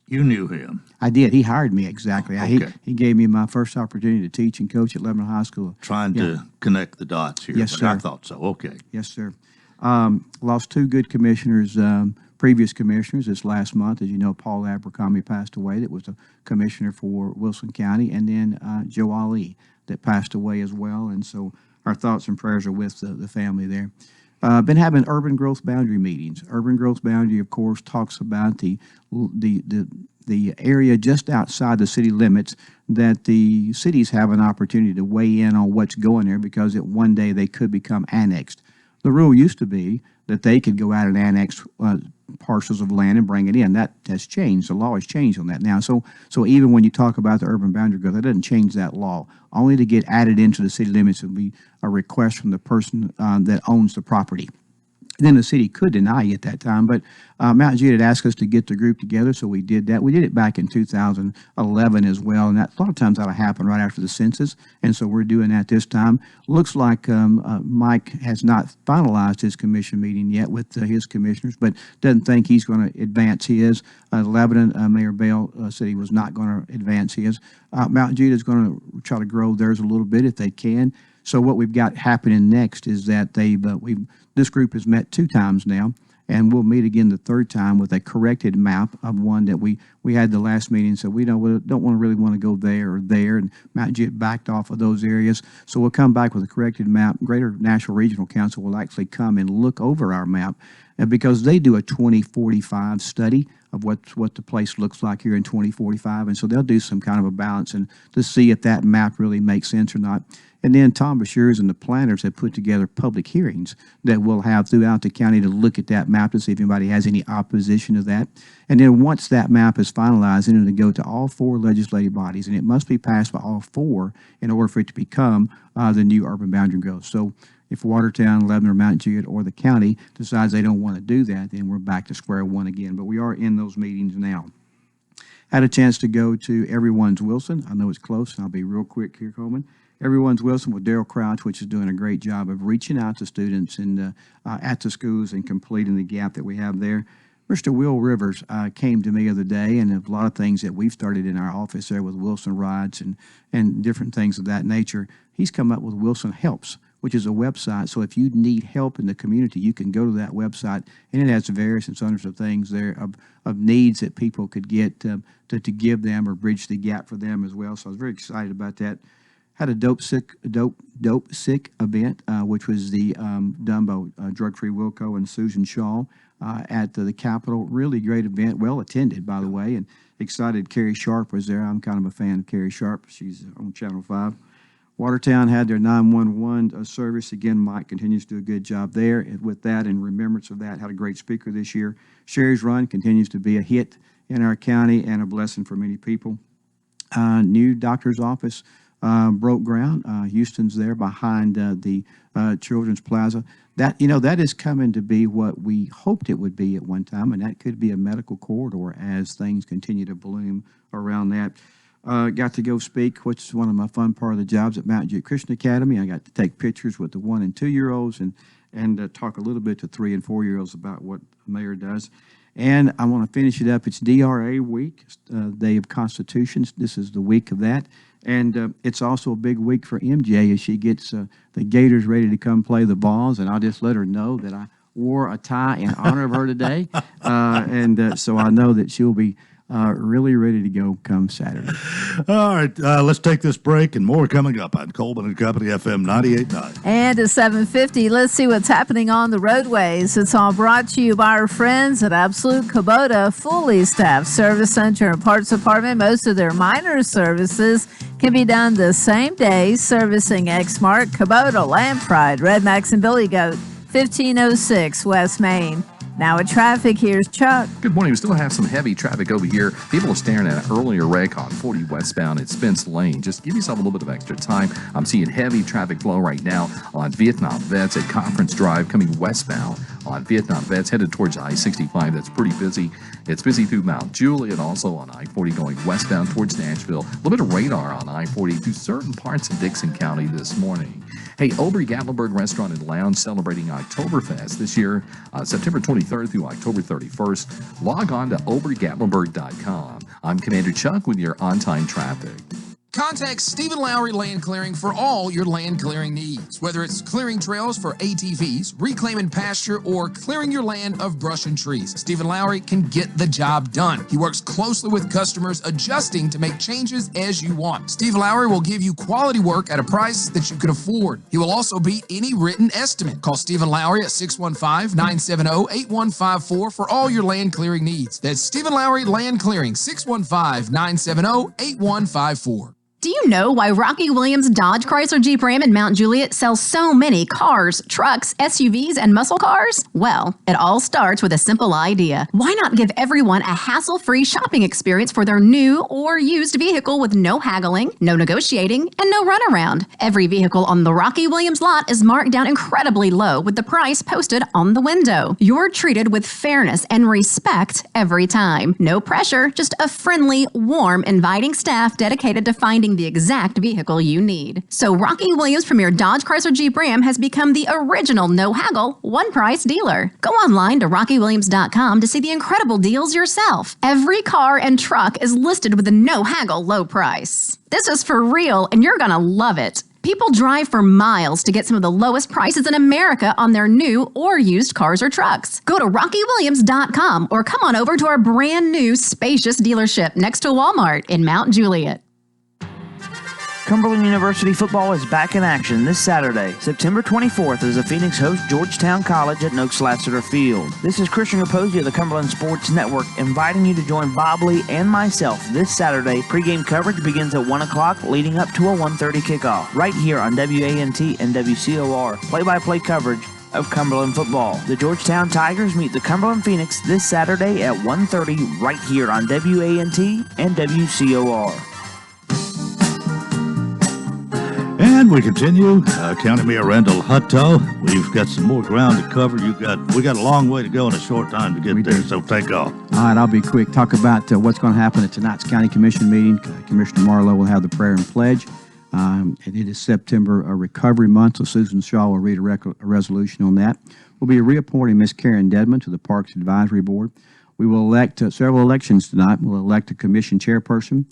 You knew him. I did. He hired me, exactly. Okay. He gave me my first opportunity to teach and coach at Lebanon High School. Trying to connect the dots here. Yes, but sir. I thought so. Okay. Yes, sir. Lost 2 good commissioners, previous commissioners this last month. As you know, Paul Abercrombie passed away. That was a commissioner for Wilson County. And then Joe Ali that passed away as well. And so our thoughts and prayers are with the family there. Been having urban growth boundary meetings. Urban growth boundary, of course, talks about the area just outside the city limits that the cities have an opportunity to weigh in on what's going there because one day they could become annexed. The rule used to be that they could go out and annex parcels of land and bring it in. That has changed. The law has changed on that now. So even when you talk about the urban boundary growth, that doesn't change that law. Only to get added into the city limits would be a request from the person that owns the property. And then the city could deny you at that time, but Mount Juliet had asked us to get the group together, so we did that. We did it back in 2011 as well, and that a lot of times that'll happen right after the census, and so we're doing that this time. Looks like Mike has not finalized his commission meeting yet with his commissioners, but doesn't think he's going to advance his. Lebanon, Mayor Bell said he was not going to advance his. Mount Juliet is going to try to grow theirs a little bit if they can. So what we've got happening next is that this group has met 2 times now, and we'll meet again the 3rd time with a corrected map of one that we had the last meeting. So we don't really want to go there or there, and Mount Juliet backed off of those areas. So we'll come back with a corrected map. Greater Nashville Regional Council will actually come and look over our map because they do a 2045 study of what the place looks like here in 2045, and so they'll do some kind of a balance and to see if that map really makes sense or not. And then Tom Bashers and the planners have put together public hearings that we'll have throughout the county to look at that map to see if anybody has any opposition to that. And then once that map is finalized, then it'll go to all 4 legislative bodies, and it must be passed by all 4 in order for it to become the new urban boundary growth. So if Watertown, Lebanon, or Mount Juliet, or the county decides they don't want to do that, then we're back to square one again. But we are in those meetings now. Had a chance to go to Everyone's Wilson. I know it's close, and I'll be real quick here, Coleman. Everyone's Wilson with Daryl Crouch, which is doing a great job of reaching out to students and at the schools and completing the gap that we have there. Mr. Will Rivers came to me the other day, and a lot of things that we've started in our office there with Wilson Rides and different things of that nature. He's come up with Wilson Helps, which is a website. So if you need help in the community, you can go to that website, and it has various and sundry of things there of needs that people could get to give them or bridge the gap for them as well. So I was very excited about that. Had a dope sick event, which was the done by Drug Free Wilco and Susan Shaw at the Capitol. Really great event, well attended, by the way, and excited. Carrie Sharp was there. I'm kind of a fan of Carrie Sharp. She's on Channel 5. Watertown had their 911 service. Again, Mike continues to do a good job there. And with that, in remembrance of that, had a great speaker this year. Sherry's Run continues to be a hit in our county and a blessing for many people. New doctor's office broke ground. Houston's there behind the Children's Plaza. That is coming to be what we hoped it would be at one time, and that could be a medical corridor as things continue to bloom around that. Got to go speak, which is one of my fun part of the jobs at Mount Juliet Christian Academy. I got to take pictures with the 1- and 2-year-olds and talk a little bit to 3- and 4-year-olds about what the mayor does. And I want to finish it up. It's DRA week, Day of Constitutions. This is the week of that. And it's also a big week for MJ as she gets the Gators ready to come play the Vols. And I'll just let her know that I wore a tie in honor of her today. So I know that she'll be really ready to go come Saturday. All right, let's take this break and more coming up on Coleman and Company FM 98.9. And at 7:50, let's see what's happening on the roadways. It's all brought to you by our friends at Absolute Kubota, fully staffed service center and parts department. Most of their minor services can be done the same day, servicing Exmark, Kubota, Land Pride, Red Max, and Billy Goat, 1506 West Main. Now at traffic, here's Chuck. Good morning. We still have some heavy traffic over here. People are staring at an earlier wreck on 40 westbound at Spence Lane. Just give yourself a little bit of extra time. I'm seeing heavy traffic flow right now on Vietnam Vets at Conference Drive coming westbound on Vietnam Vets headed towards I-65. That's pretty busy. It's busy through Mount Juliet, also on I-40 going westbound towards Nashville. A little bit of radar on I-40 through certain parts of Dixon County this morning. Hey, Obrey Gatlinburg Restaurant and Lounge celebrating Oktoberfest this year, September 23rd through October 31st. Log on to obreygatlinburg.com. I'm Commander Chuck with your on-time traffic. Contact Stephen Lowry Land Clearing for all your land clearing needs. Whether it's clearing trails for ATVs, reclaiming pasture, or clearing your land of brush and trees, Stephen Lowry can get the job done. He works closely with customers, adjusting to make changes as you want. Stephen Lowry will give you quality work at a price that you can afford. He will also beat any written estimate. Call Stephen Lowry at 615-970-8154 for all your land clearing needs. That's Stephen Lowry Land Clearing, 615-970-8154. Do you know why Rocky Williams Dodge Chrysler Jeep Ram in Mount Juliet sells so many cars, trucks, SUVs, and muscle cars? Well, it all starts with a simple idea. Why not give everyone a hassle-free shopping experience for their new or used vehicle with no haggling, no negotiating, and no runaround? Every vehicle on the Rocky Williams lot is marked down incredibly low with the price posted on the window. You're treated with fairness and respect every time. No pressure, just a friendly, warm, inviting staff dedicated to finding the exact vehicle you need. So Rocky Williams Premier Dodge Chrysler Jeep Ram has become the original no-haggle, one-price dealer. Go online to rockywilliams.com to see the incredible deals yourself. Every car and truck is listed with a no-haggle low price. This is for real, and you're gonna love it. People drive for miles to get some of the lowest prices in America on their new or used cars or trucks. Go to rockywilliams.com or come on over to our brand new spacious dealership next to Walmart in Mount Juliet. Cumberland University football is back in action this Saturday, September 24th, as the Phoenix hosts Georgetown College at Noakes Lassiter Field. This is Christian Raposi of the Cumberland Sports Network inviting you to join Bob Lee and myself this Saturday. Pre-game coverage begins at 1 o'clock, leading up to a 1:30 kickoff, right here on WANT and WCOR. Play-by-play coverage of Cumberland football. The Georgetown Tigers meet the Cumberland Phoenix this Saturday at 1:30 right here on WANT and WCOR. And we continue. County Mayor Randall Hutto. We've got some more ground to cover. We got a long way to go in a short time to get there, so take off. All right, I'll be quick. Talk about what's going to happen at tonight's County Commission meeting. Commissioner Marlowe will have the prayer and pledge. And it is September Recovery Month, so Susan Shaw will read a resolution on that. We'll be reappointing Ms. Karen Dedman to the Parks Advisory Board. We will elect several elections tonight. We'll elect a commission chairperson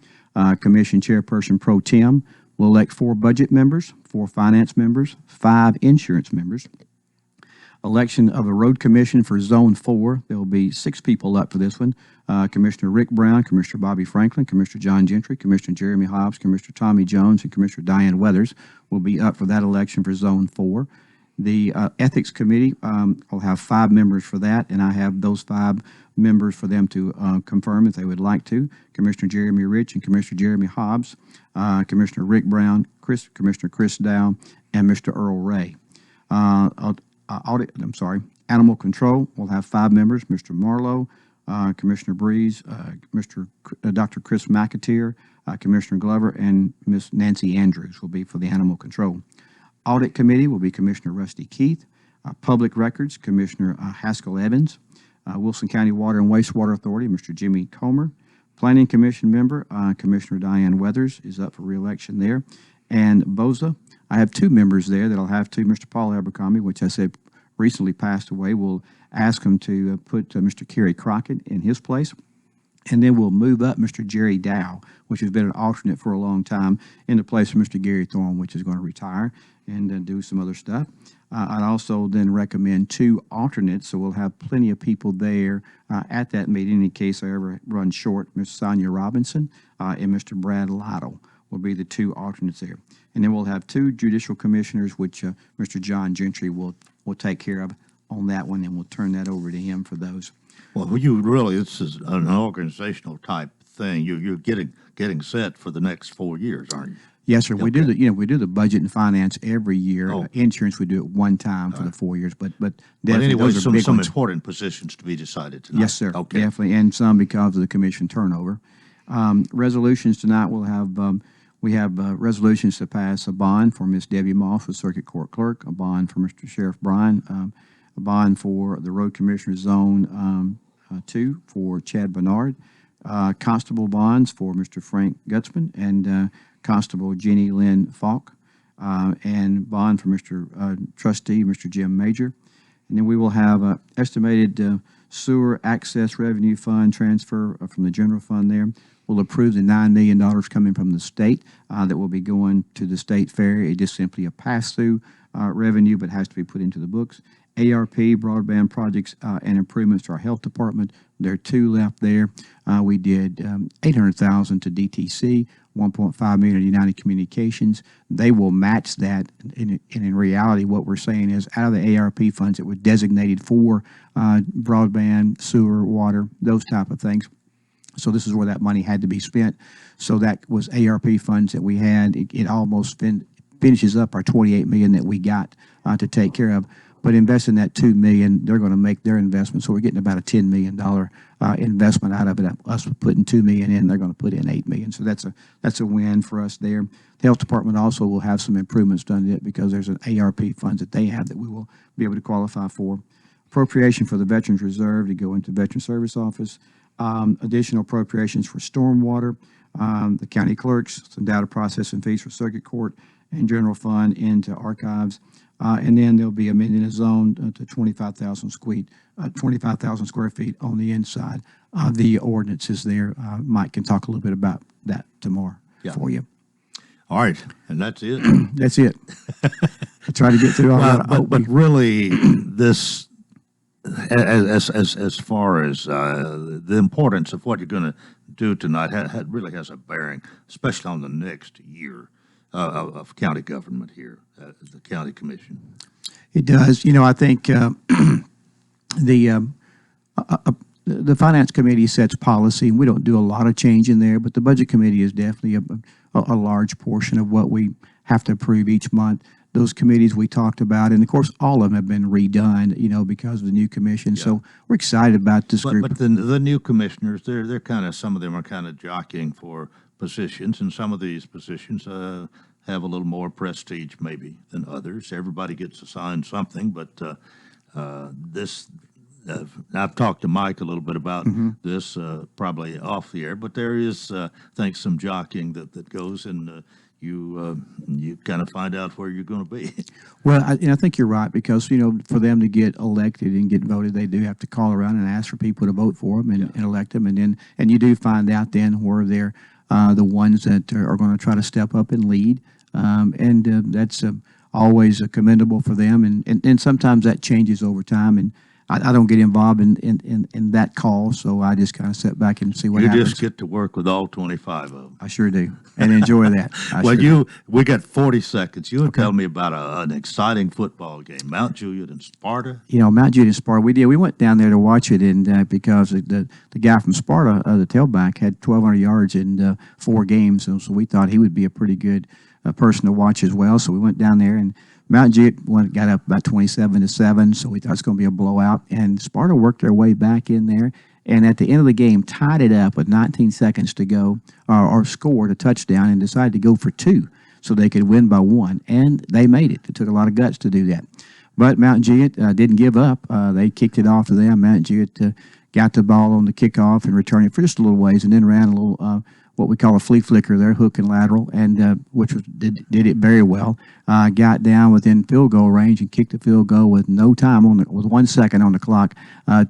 pro tem. We'll elect 4 budget members, 4 finance members, 5 insurance members. Election of the Road Commission for Zone 4. There will be 6 people up for this one. Commissioner Rick Brown, Commissioner Bobby Franklin, Commissioner John Gentry, Commissioner Jeremy Hobbs, Commissioner Tommy Jones, and Commissioner Diane Weathers will be up for that election for Zone 4. The Ethics Committee will have 5 members for that, and I have those 5 members for them to confirm if they would like to. Commissioner Jeremy Rich and Commissioner Jeremy Hobbs, Commissioner Rick Brown, Commissioner Chris Dow, and Mr. Earl Ray. Animal Control will have 5 members, Mr. Marlowe, Commissioner Breeze, Dr. Chris McAteer, Commissioner Glover, and Miss Nancy Andrews will be for the Animal Control. Audit Committee will be Commissioner Rusty Keith, Public Records, Commissioner Haskell Evans, Wilson County Water and Wastewater Authority, Mr. Jimmy Comer. Planning Commission member, Commissioner Diane Weathers is up for re-election there. And BOZA, I have 2 members there that I'll have to. Mr. Paul Abercrombie, which I said recently passed away, we'll ask him to put Mr. Kerry Crockett in his place. And then we'll move up Mr. Jerry Dow, which has been an alternate for a long time, into place of Mr. Gary Thorne, which is going to retire and do some other stuff. I'd also then recommend 2 alternates, so we'll have plenty of people there at that meeting in case I ever run short. Ms. Sonia Robinson and Mr. Brad Lytle will be the 2 alternates there. And then we'll have 2 judicial commissioners, which Mr. John Gentry will take care of on that one, and we'll turn that over to him for those. Well, this is an organizational type thing. You're getting set for the next 4 years, aren't you? Yes, sir. Okay. We do the budget and finance every year. Insurance we do it one time for the 4 years, but definitely anyway, those are big some ones. Important positions to be decided tonight. Yes, sir. Okay. Definitely, and some because of the commission turnover. Resolutions tonight. We have resolutions to pass a bond for Miss Debbie Moss, the Circuit Court Clerk, a bond for Mr. Sheriff Bryan, a bond for the Road Commissioner Zone 2 for Chad Bernard, constable bonds for Mr. Frank Gutzman and Constable Jenny Lynn Falk, and bond for Mr. Trustee, Mr. Jim Major. And then we will have estimated sewer access revenue fund transfer from the general fund there. We'll approve the $9 million coming from the state that will be going to the state fair. It is simply a pass-through revenue, but has to be put into the books. ARP, broadband projects and improvements to our health department. There are 2 left there. We did $800,000 to DTC, $1.5 million to United Communications. They will match that. And in reality, what we're saying is out of the ARP funds that were designated for broadband, sewer, water, those type of things. So this is where that money had to be spent. So that was ARP funds that we had. It almost finishes up our $28 million that we got to take care of. But investing that $2 million, they're going to make their investment. So we're getting about a $10 million investment out of it. Us putting $2 million in, they're going to put in $8 million. So that's a win for us there. The health department also will have some improvements done to it because there's an ARP funds that they have that we will be able to qualify for. Appropriation for the Veterans Reserve to go into the Veteran Service Office. Additional appropriations for stormwater, the county clerks, some data processing fees for circuit court and general fund into archives. And then there'll be amending a zone to 25,000 square feet on the inside. The ordinances there. Mike can talk a little bit about that tomorrow for you. All right, and that's it. That's it. I try to get through all that. But really, this, as far as the importance of what you're going to do tonight, really has a bearing, especially on the next year. of county government here, the county commission. It does. I think the finance committee sets policy, and we don't do a lot of change in there, but the budget committee is definitely a large portion of what we have to approve each month. Those committees we talked about, and of course, all of them have been redone, because of the new commission. Yeah. So we're excited about this group. But the new commissioners, they're kind of, some of them are kind of jockeying for positions, and some of these positions have a little more prestige maybe than others. Everybody gets assigned something, but I've talked to Mike a little bit about this, probably off the air, but there is, I think, some jockeying that goes, and you kind of find out where you're going to be. Well, I think you're right, because, for them to get elected and get voted, they do have to call around and ask for people to vote for them and elect them, and you do find out then where they're the ones that are going to try to step up and lead, and that's always commendable for them, and sometimes that changes over time, and I don't get involved in that call, so I just kind of sit back and see what happens. You just get to work with all 25 of them. I sure do, and enjoy that. We got 40 seconds. You would tell me about an exciting football game, Mount Juliet and Sparta. Mount Juliet and Sparta. We went down there to watch it, and because the guy from Sparta, the tailback, had 1,200 yards in 4 games, and so we thought he would be a pretty good person to watch as well. So we went down there, and Mount Juliet got up about 27-7, so we thought it was going to be a blowout. And Sparta worked their way back in there, and at the end of the game, tied it up with 19 seconds to go, or scored a touchdown, and decided to go for 2 so they could win by 1. And they made it. It took a lot of guts to do that. But Mount Juliet didn't give up. They kicked it off to them. Mount Juliet got the ball on the kickoff and returned it for just a little ways, and then ran a little what we call a flea flicker there, hook and lateral, and which did it very well. Got down within field goal range and kicked the field goal with no time with 1 second on the clock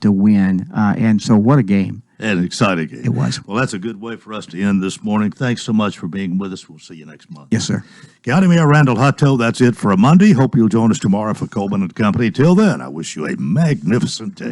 to win. And so, what a game! An exciting game. It was. Well, that's a good way for us to end this morning. Thanks so much for being with us. We'll see you next month. Yes, sir. County Mayor Randall Hutto, that's it for a Monday. Hope you'll join us tomorrow for Coleman and Company. Till then, I wish you a magnificent day.